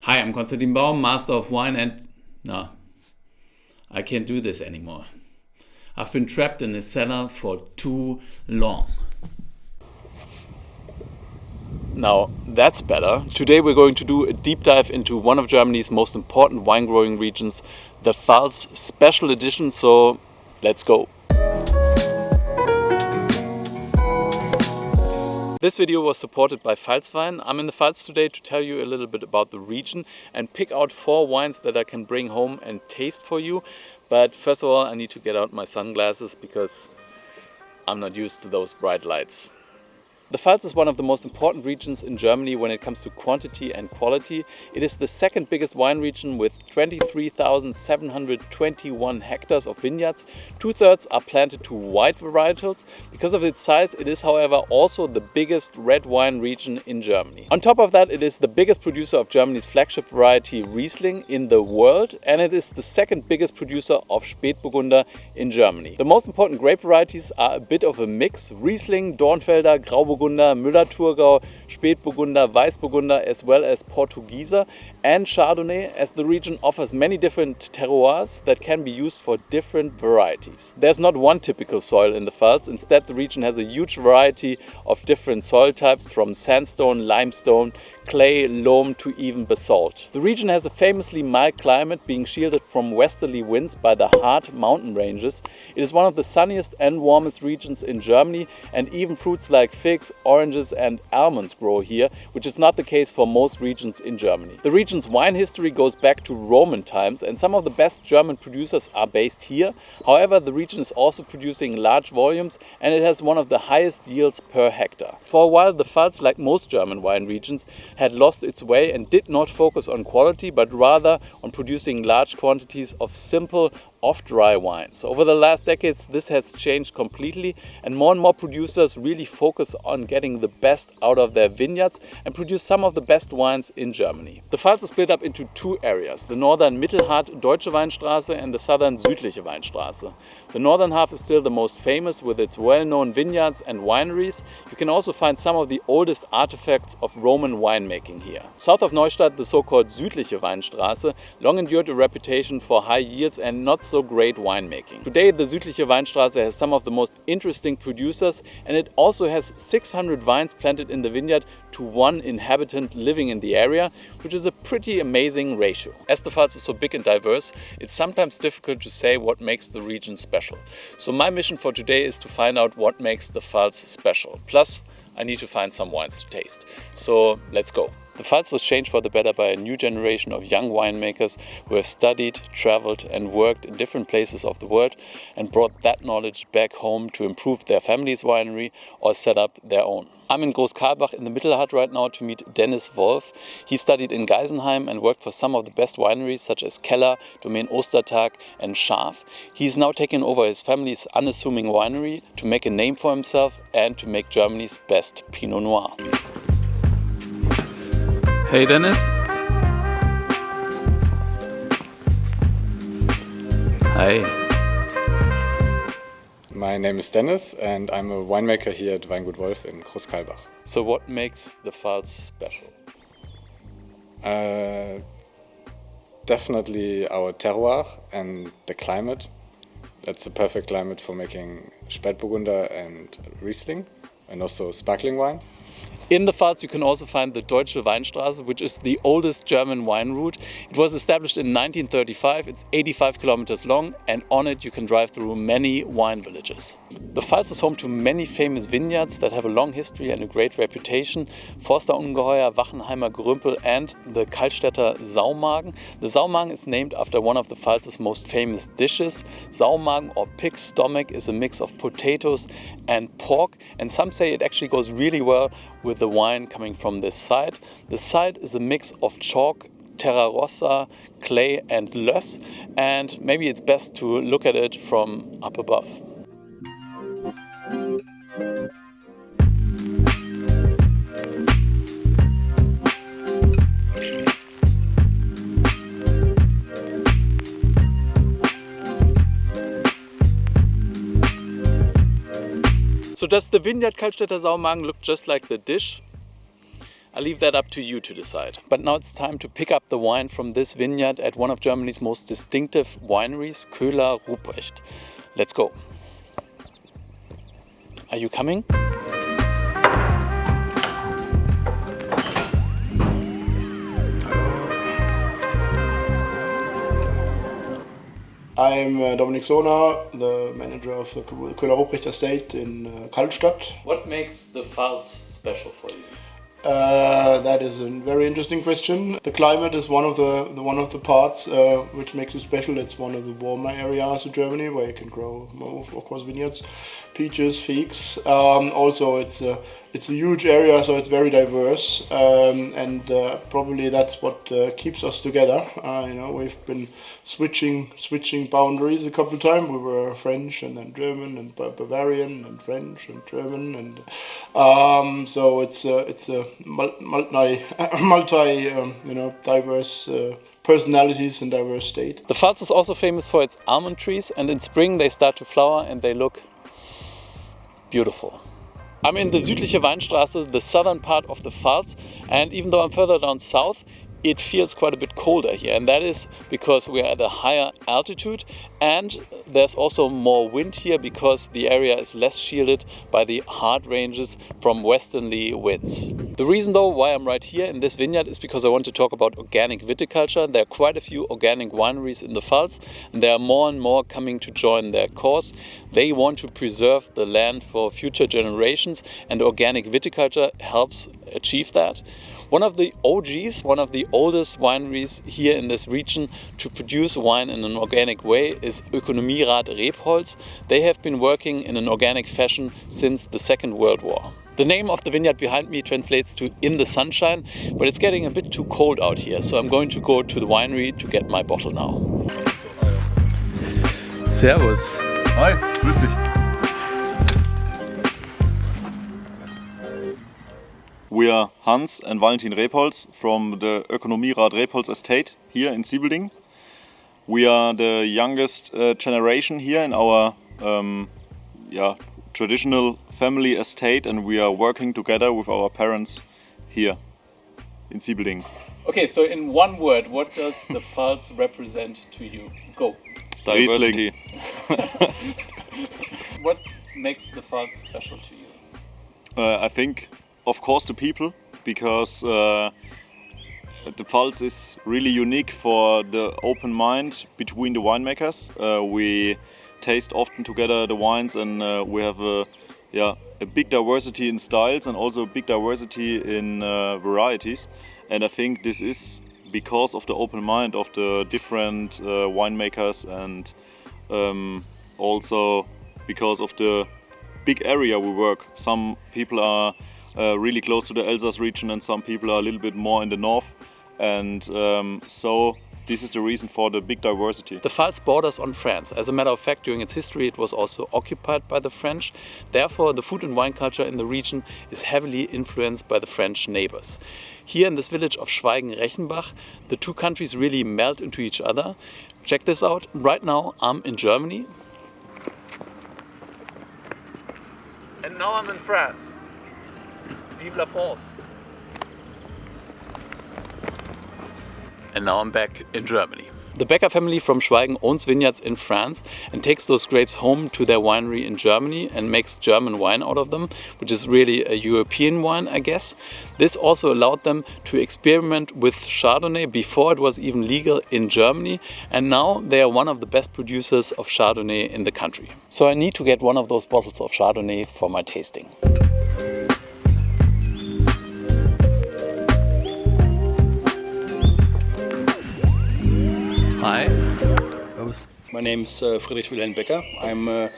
Hi, I'm Konstantin Baum, Master of Wine, and no, I can't do this anymore. I've been trapped in this cellar for too long. Now that's better. Today we're going to do a deep dive into one of Germany's most important wine growing regions, the Pfalz Special Edition, so let's go. This video was supported by Pfalz Wein. I'm in the Pfalz today to tell you a little bit about the region and pick out 4 wines that I can bring home and taste for you. But first of all, I need to get out my sunglasses because I'm not used to those bright lights. The Pfalz is one of the most important regions in Germany when it comes to quantity and quality. It is the second biggest wine region with 23,721 hectares of vineyards. 2/3 are planted to white varietals. Because of its size, it is, however, also the biggest red wine region in Germany. On top of that, it is the biggest producer of Germany's flagship variety Riesling in the world, and it is the second biggest producer of Spätburgunder in Germany. The most important grape varieties are a bit of a mix: Riesling, Dornfelder, Grauburgunder, Müller-Thurgau, Spätburgunder, Weißburgunder, as well as Portugieser and Chardonnay, as the region offers many different terroirs that can be used for different varieties. There's not one typical soil in the Pfalz. Instead, the region has a huge variety of different soil types, from sandstone, limestone, clay, loam to even basalt. The region has a famously mild climate, being shielded from westerly winds by the hard mountain ranges. It is one of the sunniest and warmest regions in Germany, and even fruits like figs, oranges and almonds grow here, which is not the case for most regions in Germany. The region's wine history goes back to Roman times, and some of the best German producers are based here. However, the region is also producing large volumes, and it has one of the highest yields per hectare. For a while, the Pfalz, like most German wine regions, had lost its way and did not focus on quality, but rather on producing large quantities of simple, off-dry wines. Over the last decades, this has changed completely, and more producers really focus on getting the best out of their vineyards and produce some of the best wines in Germany. The Pfalz is split up into 2 areas: the northern Mittelhart Deutsche Weinstraße and the southern Südliche Weinstraße. The northern half is still the most famous, with its well-known vineyards and wineries. You can also find some of the oldest artifacts of Roman winemaking here. South of Neustadt, the so-called Südliche Weinstraße long endured a reputation for high yields and not so great winemaking. Today, the Südliche Weinstraße has some of the most interesting producers, and it also has 600 vines planted in the vineyard to 1 inhabitant living in the area, which is a pretty amazing ratio. As the Pfalz is so big and diverse, it's sometimes difficult to say what makes the region special. So my mission for today is to find out what makes the Pfalz special. Plus, I need to find some wines to taste. So let's go. The Pfalz was changed for the better by a new generation of young winemakers who have studied, traveled and worked in different places of the world and brought that knowledge back home to improve their family's winery or set up their own. I'm in Großkarlbach in the Mittelhart right now to meet Dennis Wolf. He studied in Geisenheim and worked for some of the best wineries such as Keller, Domaine Ostertag and Scharf. He's now taken over his family's unassuming winery to make a name for himself and to make Germany's best Pinot Noir. Hey Dennis. Hi. My name is Dennis and I'm a winemaker here at Weingut Wolf in Großkarlbach. So what makes the Pfalz special? Definitely our terroir and the climate. That's the perfect climate for making Spätburgunder and Riesling and also sparkling wine. In the Pfalz you can also find the Deutsche Weinstraße, which is the oldest German wine route. It was established in 1935, it's 85 kilometers long, and on it you can drive through many wine villages. The Pfalz is home to many famous vineyards that have a long history and a great reputation: Forster Ungeheuer, Wachenheimer Grümpel and the Kallstadter Saumagen. The Saumagen is named after one of the Pfalz's most famous dishes. Saumagen, or pig's stomach, is a mix of potatoes and pork, and some say it actually goes really well with the wine coming from this side. The side is a mix of chalk, terra rossa, clay and löss, and maybe it's best to look at it from up above. So does the vineyard Kallstadter Saumagen look just like the dish? I leave that up to you to decide. But now it's time to pick up the wine from this vineyard at one of Germany's most distinctive wineries, Koehler Ruprecht. Let's go. Are you coming? I'm Dominik Sona, the manager of the Koehler Ruprecht estate in Kallstadter. What makes the Pfalz special for you? That is a very interesting question. The climate is one of the parts which makes it special. It's one of the warmer areas of Germany where you can grow, of course, vineyards, peaches, figs. Also, it's a huge area, so it's very diverse, and probably that's what keeps us together. We've been switching boundaries a couple of times. We were French and then German and Bavarian and French and German, and so it's a multi diverse personalities and diverse state. The Pfalz is also famous for its almond trees, and in spring they start to flower and they look beautiful. I'm in the Südliche Weinstraße, the southern part of the Pfalz, and even though I'm further down south, it feels quite a bit colder here, and that is because we are at a higher altitude, and there's also more wind here because the area is less shielded by the hard ranges from westerly winds. The reason though why I'm right here in this vineyard is because I want to talk about organic viticulture. There are quite a few organic wineries in the Pfalz, and there are more and more coming to join their cause. They want to preserve the land for future generations, and organic viticulture helps achieve that. One of the OGs, one of the oldest wineries here in this region to produce wine in an organic way is Ökonomierat Rebholz. They have been working in an organic fashion since the Second World War. The name of the vineyard behind me translates to "in the sunshine", but it's getting a bit too cold out here, so I'm going to go to the winery to get my bottle now. Servus. Hi, grüß dich. We are Hans and Valentin Rebholz from the Ökonomierat Rebholz estate here in Siebelding. We are the youngest generation here in our traditional family estate, and we are working together with our parents here in Siebelding. Okay, so in one word, what does the Pfalz represent to you? Go. Diversity. What makes the Pfalz special to you? I think, of course, the people, because the Pfalz is really unique for the open mind between the winemakers. We taste often together the wines, and we have a big diversity in styles and also a big diversity in varieties. And I think this is because of the open mind of the different winemakers, and also because of the big area we work. Some people are really close to the Elsass region, and some people are a little bit more in the north, and so this is the reason for the big diversity. The Pfalz borders on France. As a matter of fact, during its history it was also occupied by the French. Therefore, the food and wine culture in the region is heavily influenced by the French neighbors. Here in this village of Schweigen-Rechenbach, the two countries really melt into each other. Check this out. Right now I'm in Germany. And now I'm in France. Vive la France! And now I'm back in Germany. The Becker family from Schweigen owns vineyards in France and takes those grapes home to their winery in Germany and makes German wine out of them, which is really a European wine, I guess. This also allowed them to experiment with Chardonnay before it was even legal in Germany, and now they are one of the best producers of Chardonnay in the country. So I need to get one of those bottles of Chardonnay for my tasting. Hi. My name is Friedrich Becker. I'm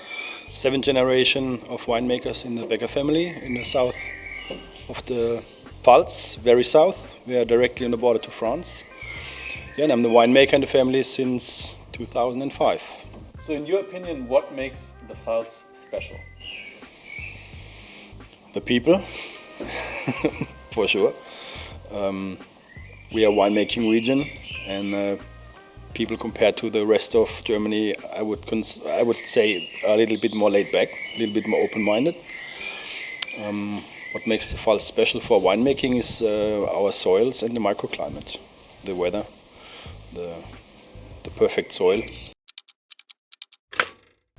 seventh generation of winemakers in the Becker family in the south of the Pfalz, very south. We are directly on the border to France. Yeah, and I'm the winemaker in the family since 2005. So in your opinion, what makes the Pfalz special? The people, for sure. We are a winemaking region, and people compared to the rest of Germany, I would say a little bit more laid back, a little bit more open-minded. What makes the Pfalz special for winemaking is our soils and the microclimate, the weather, the perfect soil.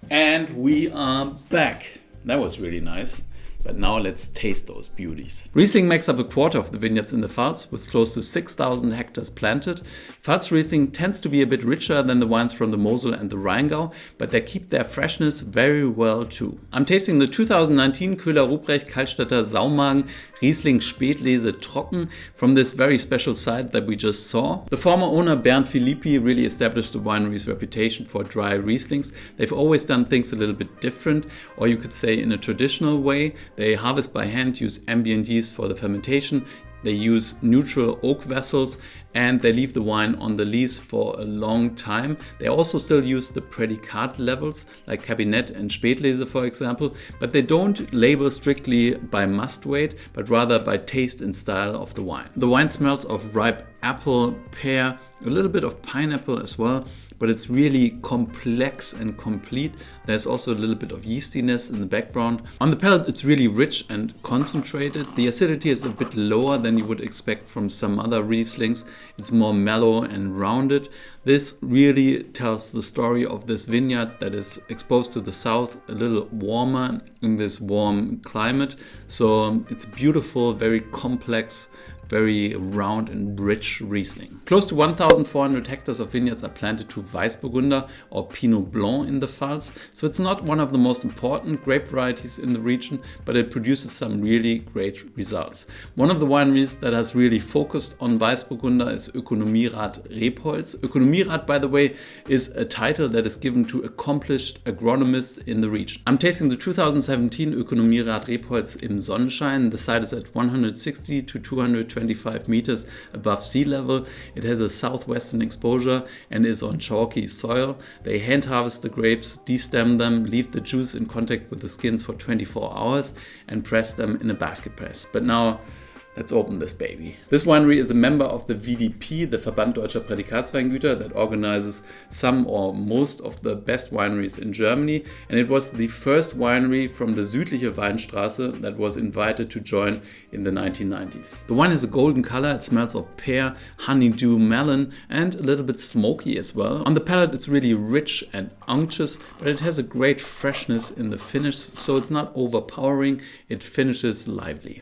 And we are back. That was really nice. But now let's taste those beauties. Riesling makes up a quarter of the vineyards in the Pfalz, with close to 6,000 hectares planted. Pfalz Riesling tends to be a bit richer than the wines from the Mosel and the Rheingau, but they keep their freshness very well too. I'm tasting the 2019 Koehler Ruprecht Kallstadter Saumagen Riesling Spätlese Trocken from this very special site that we just saw. The former owner Bernd Filippi really established the winery's reputation for dry Rieslings. They've always done things a little bit different, or you could say in a traditional way. They harvest by hand, use ambient yeast for the fermentation. They use neutral oak vessels and they leave the wine on the lees for a long time. They also still use the predicate levels like Cabinet and Spätlese, for example, but they don't label strictly by must wait, but rather by taste and style of the wine. The wine smells of ripe apple, pear, a little bit of pineapple as well, but it's really complex and complete. There's also a little bit of yeastiness in the background. On the palate, it's really rich and concentrated. The acidity is a bit lower than you would expect from some other Rieslings. It's more mellow and rounded. This really tells the story of this vineyard that is exposed to the south, a little warmer in this warm climate. So it's beautiful, very complex, very round and rich Riesling. Close to 1,400 hectares of vineyards are planted to Weißburgunder or Pinot Blanc in the Pfalz, so it's not one of the most important grape varieties in the region, but it produces some really great results. One of the wineries that has really focused on Weißburgunder is Ökonomierat Rebholz. Ökonomierat, by the way, is a title that is given to accomplished agronomists in the region. I'm tasting the 2017 Ökonomierat Rebholz im Sonnenschein. The site is at 160 to 225 meters above sea level. It has a southwestern exposure and is on chalky soil. They hand harvest the grapes, destem them, leave the juice in contact with the skins for 24 hours and press them in a basket press. But now let's open this baby. This winery is a member of the VDP, the Verband Deutscher Prädikatsweingüter, that organizes some or most of the best wineries in Germany. And it was the first winery from the südliche Weinstraße that was invited to join in the 1990s. The wine has a golden color. It smells of pear, honeydew, melon, and a little bit smoky as well. On the palate, it's really rich and unctuous, but it has a great freshness in the finish, so it's not overpowering. It finishes lively.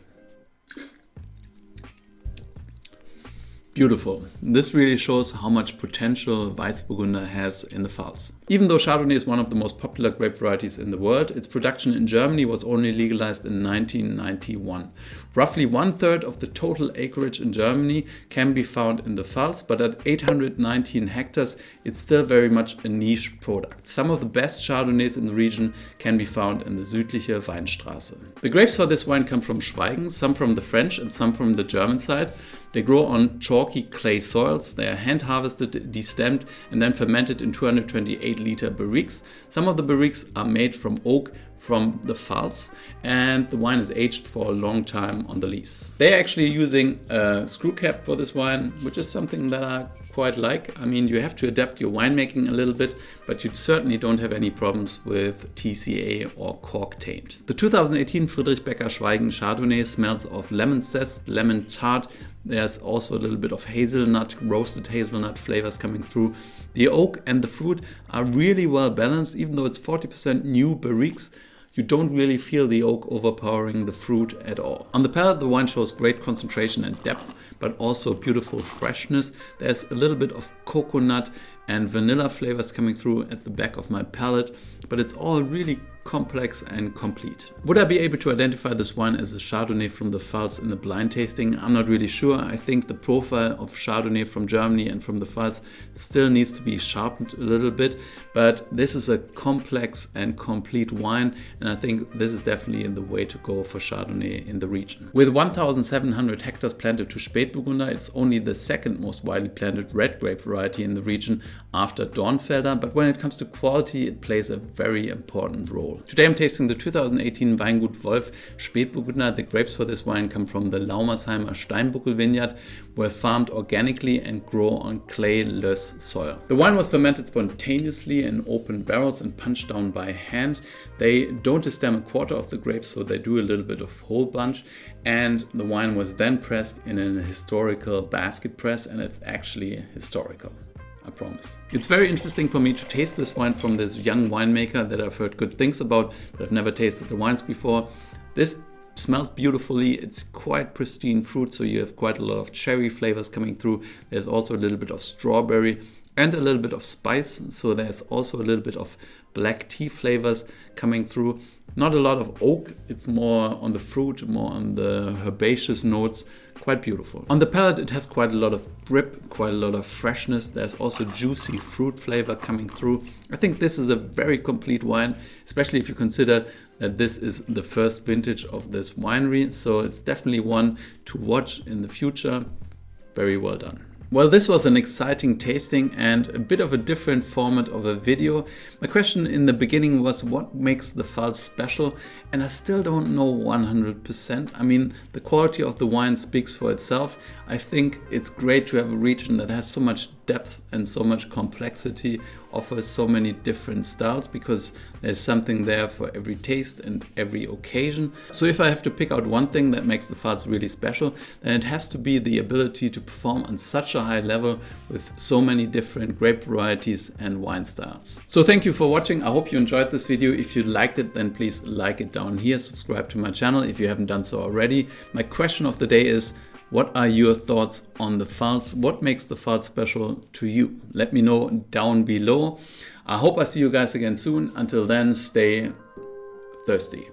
Beautiful. This really shows how much potential Weißburgunder has in the Pfalz. Even though Chardonnay is one of the most popular grape varieties in the world, its production in Germany was only legalized in 1991. Roughly 1/3 of the total acreage in Germany can be found in the Pfalz, but at 819 hectares, it's still very much a niche product. Some of the best Chardonnays in the region can be found in the südliche Weinstraße. The grapes for this wine come from Schweigen, some from the French and some from the German side. They grow on chalky clay soils. They are hand harvested, destemmed, and then fermented in 228-liter barriques. Some of the barriques are made from oak from the Pfalz, and the wine is aged for a long time on the lees. They are actually using a screw cap for this wine, which is something that I quite like. I mean, you have to adapt your winemaking a little bit, but you certainly don't have any problems with TCA or cork taint. The 2018 Friedrich Becker Schweigen Chardonnay smells of lemon zest, lemon tart. There's also a little bit of hazelnut, roasted hazelnut flavors coming through. The oak and the fruit are really well balanced. Even though it's 40% new barriques, you don't really feel the oak overpowering the fruit at all. On the palate, the wine shows great concentration and depth, but also beautiful freshness. There's a little bit of coconut and vanilla flavors coming through at the back of my palate, but it's all really complex and complete. Would I be able to identify this wine as a Chardonnay from the Pfalz in the blind tasting? I'm not really sure. I think the profile of Chardonnay from Germany and from the Pfalz still needs to be sharpened a little bit, but this is a complex and complete wine, and I think this is definitely the way to go for Chardonnay in the region. With 1,700 hectares planted to Spätburgunder, it's only the second most widely planted red grape variety in the region after Dornfelder, but when it comes to quality, it plays a very important role. whole. Today I'm tasting the 2018 Weingut Wolf Spätburgunder. The grapes for this wine come from the Laumersheimer Steinbuckel vineyard, were farmed organically and grow on clay-less soil. The wine was fermented spontaneously in open barrels and punched down by hand. They don't destem a quarter of the grapes, so they do a little bit of whole bunch, and the wine was then pressed in an historical basket press, and it's actually historical. I promise. It's very interesting for me to taste this wine from this young winemaker that I've heard good things about, but I've never tasted the wines before. This smells beautifully. It's quite pristine fruit, so you have quite a lot of cherry flavors coming through. There's also a little bit of strawberry and a little bit of spice, so there's also a little bit of black tea flavors coming through. Not a lot of oak, it's more on the fruit, more on the herbaceous notes. Quite beautiful. On the palate it has quite a lot of grip, quite a lot of freshness. There's also juicy fruit flavor coming through. I think this is a very complete wine, especially if you consider that this is the first vintage of this winery, so it's definitely one to watch in the future. Very well done. Well, this was an exciting tasting and a bit of a different format of a video. My question in the beginning was what makes the Pfalz special, and I still don't know 100%. I mean, the quality of the wine speaks for itself. I think it's great to have a region that has so much depth and so much complexity, offers so many different styles, because there's something there for every taste and every occasion. So if I have to pick out one thing that makes the Pfalz really special, then it has to be the ability to perform on such a high level with so many different grape varieties and wine styles. So thank you for watching. I hope you enjoyed this video. If you liked it, then please like it down here. Subscribe to my channel if you haven't done so already. My question of the day is, what are your thoughts on the Pfalz? What makes the Pfalz special to you? Let me know down below. I hope I see you guys again soon. Until then, stay thirsty.